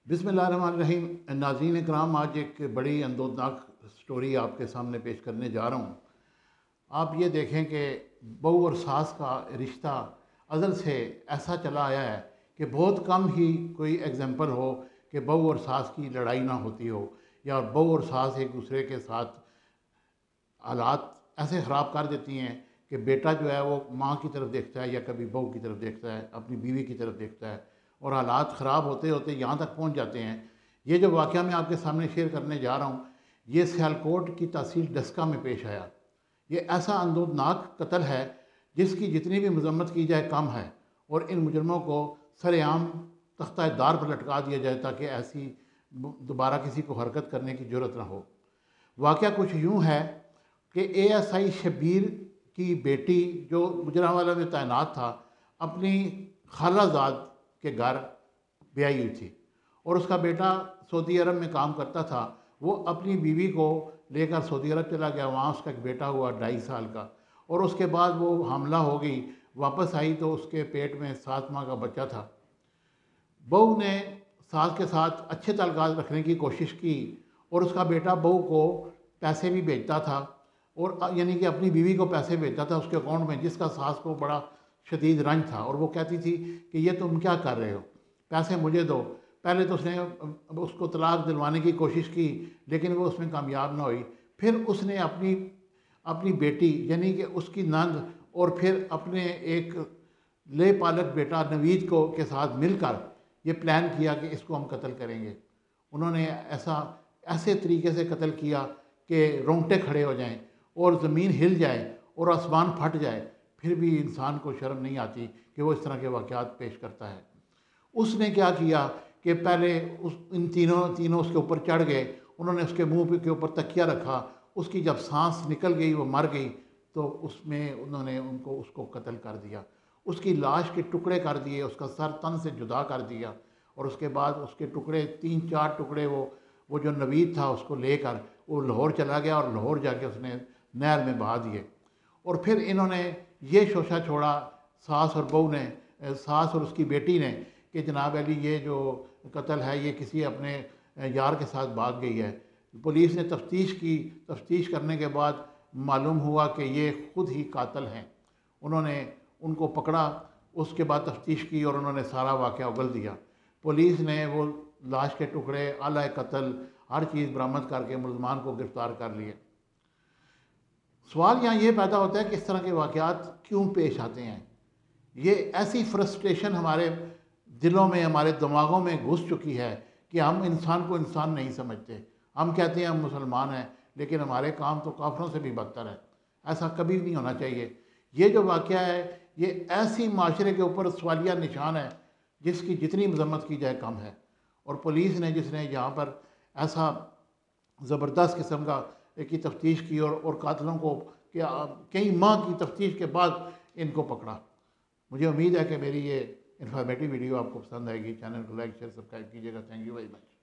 बिस्मिल्लाहिर्रहमानिर्रहीम। नाज़रीन इकराम, आज एक बड़ी अंदोदनाक स्टोरी आपके सामने पेश करने जा रहा हूँ। आप ये देखें कि बहू और सास का रिश्ता अज़ल से ऐसा चला आया है कि बहुत कम ही कोई एग्ज़ाम्पल हो कि बहू और सास की लड़ाई ना होती हो, या बहू और सास एक दूसरे के साथ हालात ऐसे ख़राब कर देती हैं कि बेटा जो है वो माँ की तरफ देखता है या कभी बहू की तरफ देखता है, अपनी बीवी की तरफ देखता है, और हालात ख़राब होते होते यहाँ तक पहुँच जाते हैं। ये जो वाक़या मैं आपके सामने शेयर करने जा रहा हूँ, ये सियालकोट की तहसील डस्का में पेश आया। ये ऐसा अंदोदनाक कत्ल है जिसकी जितनी भी मजम्मत की जाए कम है, और इन मुजरमों को सरेआम तख्ता दार पर लटका दिया जाए ताकि ऐसी दोबारा किसी को हरकत करने की ज़रूरत ना हो। वाक़या कुछ यूँ है कि एएसआई शब्बीर की बेटी जो गुजरांवाला में तैनात था, अपनी खालाजाद के घर ब्याई हुई थी, और उसका बेटा सऊदी अरब में काम करता था। वो अपनी बीवी को लेकर सऊदी अरब चला गया। वहाँ उसका एक बेटा हुआ 2.5 साल का, और उसके बाद वो हामला हो गई। वापस आई तो उसके पेट में 7 माह का बच्चा था। बहू ने सास के साथ अच्छे ताल्लुकात रखने की कोशिश की, और उसका बेटा बहू को पैसे भी भेजता था, और यानी कि अपनी बीवी को पैसे भेजता था उसके अकाउंट में, जिसका सास को बड़ा शदीद रंज था। और वो कहती थी कि ये तुम क्या कर रहे हो, पैसे मुझे दो। पहले तो उसने उसको तलाक दिलवाने की कोशिश की, लेकिन वो उसमें कामयाब ना हुई। फिर उसने अपनी अपनी बेटी यानी कि उसकी नंद और फिर अपने एक ले पालक बेटा नवीद को के साथ मिलकर ये प्लान किया कि इसको हम कत्ल करेंगे। उन्होंने ऐसे तरीके से कत्ल किया कि रोंगटे खड़े हो जाएं और ज़मीन हिल जाए और आसमान फट जाए, फिर भी इंसान को शर्म नहीं आती कि वो इस तरह के वाक़यात पेश करता है। उसने क्या किया कि पहले इन तीनों उसके ऊपर चढ़ गए। उन्होंने उसके मुंह के ऊपर तकिया रखा। उसकी जब सांस निकल गई, वो मर गई, तो उसमें उन्होंने उसको कत्ल कर दिया। उसकी लाश के टुकड़े कर दिए, उसका सर तन से जुदा कर दिया, और उसके बाद उसके टुकड़े 3-4 टुकड़े वो जो नवीद था उसको लेकर वो लाहौर चला गया, और लाहौर जाके उसने नहर में बहा दिए। और फिर इन्होंने ये शोशा छोड़ा, सास और बहू ने, सास और उसकी बेटी ने, कि जनाब अली ये जो कत्ल है ये किसी अपने यार के साथ भाग गई है। पुलिस ने तफ्तीश करने के बाद मालूम हुआ कि ये खुद ही कातिल हैं। उन्होंने उनको पकड़ा, उसके बाद तफ्तीश की और उन्होंने सारा वाक़या उगल दिया। पुलिस ने वो लाश के टुकड़े, आला कत्ल, हर चीज़ बरामद करके मुलजमान को गिरफ़्तार कर लिए। सवाल यहाँ ये पैदा होता है कि इस तरह के वाक़यात क्यों पेश आते हैं। ये ऐसी फ्रस्ट्रेशन हमारे दिलों में, हमारे दिमागों में घुस चुकी है कि हम इंसान को इंसान नहीं समझते। हम कहते हैं हम मुसलमान हैं, लेकिन हमारे काम तो काफिरों से भी बदतर है। ऐसा कभी नहीं होना चाहिए। ये जो वाक़या है ये ऐसी माशरे के ऊपर सवालिया निशान है जिसकी जितनी मजम्मत की जाए कम है। और पुलिस ने जिसने यहाँ पर ऐसा ज़बरदस्त किस्म का की तफ्तीश की और कातिलों को कई माह की तफ्तीश के बाद इनको पकड़ा। मुझे उम्मीद है कि मेरी ये इन्फॉर्मेटिव वीडियो आपको पसंद आएगी। चैनल को लाइक शेयर सब्सक्राइब कीजिएगा। Thank you very much.